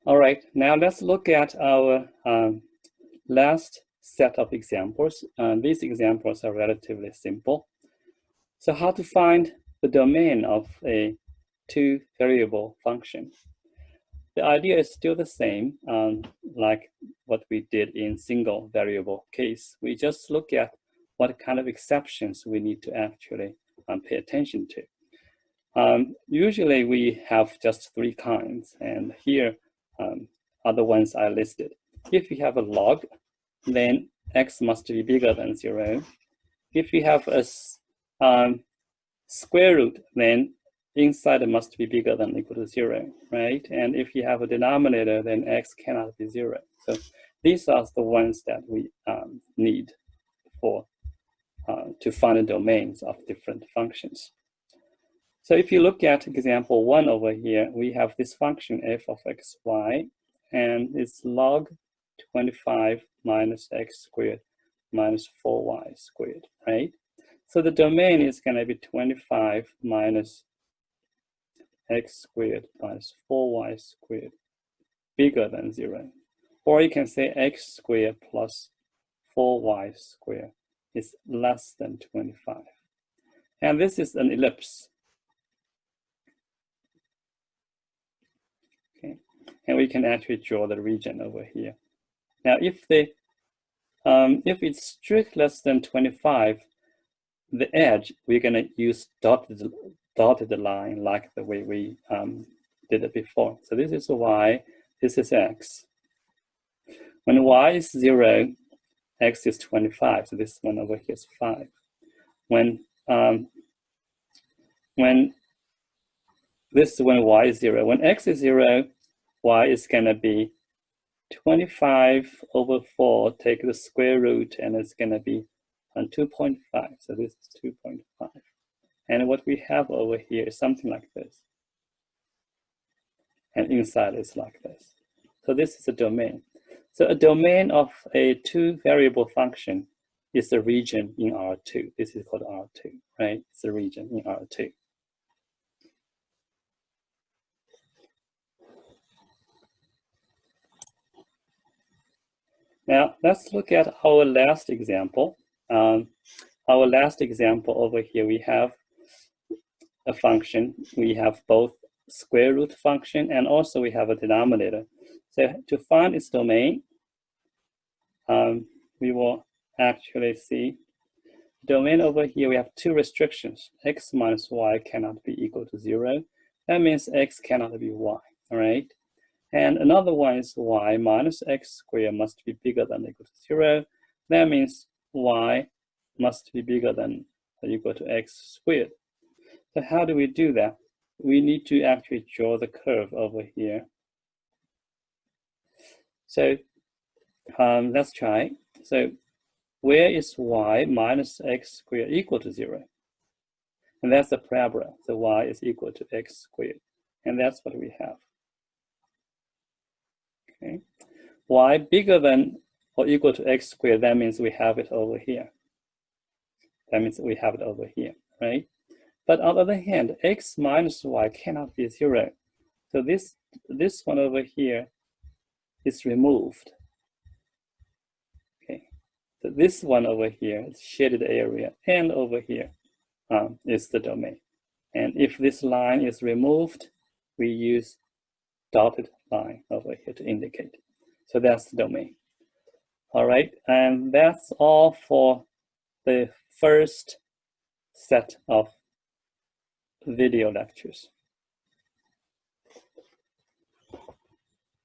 All right, now let's look at our last set of examples. These examples are relatively simple. So how to find the domain of a two-variable function? The idea is still the same, like what we did in single variable case. We just look at what kind of exceptions we need to actually pay attention to. Usually we have just three kinds, and here are the ones I listed. If you have a log, then x must be bigger than 0. If you have a square root, then inside must be bigger than or equal to 0, right? And if you have a denominator, then x cannot be 0. So these are the ones that we need for to find the domains of different functions. So if you look at example 1 over here, we have this function f of xy, and it's log 25 minus x squared minus 4y squared, right? So the domain is going to be 25 minus x squared minus 4y squared bigger than 0. Or you can say x squared plus 4y squared is less than 25. And this is an ellipse. Okay, and we can actually draw the region over here. Now, if it's strict less than 25, the edge, we're going to use dotted line like the way we did it before. So this is y, this is x. When y is 0, x is 25. So this one over here is 5. When this is when y is 0. When x is 0, y is going to be 25 over 4. Take the square root, and it's going to be 2.5. So this is 2.5. And what we have over here is something like this. And inside is like this. So this is a domain. So a domain of a two-variable function is the region in R2. This is called R2, right? It's the region in R2. Now, let's look at our last example. Our last example over here, we have a function. We have both square root function, and also we have a denominator. So to find its domain, we will actually see domain over here. We have two restrictions. X minus y cannot be equal to 0. That means x cannot be y, all right? And another one is y minus x squared must be bigger than or equal to 0. That means y must be bigger than or equal to x squared. So how do we do that? We need to actually draw the curve over here. So let's try. So where is y minus x squared equal to 0? And that's the parabola. So y is equal to x squared. And that's what we have. Okay. Y bigger than or equal to x squared, that means we have it over here. That means we have it over here, right? But on the other hand, x minus y cannot be 0. So this one over here is removed. Okay. So this one over here is shaded area, and over here is the domain. And if this line is removed, we use dotted line over here to indicate. So that's the domain. All right, and that's all for the first set of video lectures.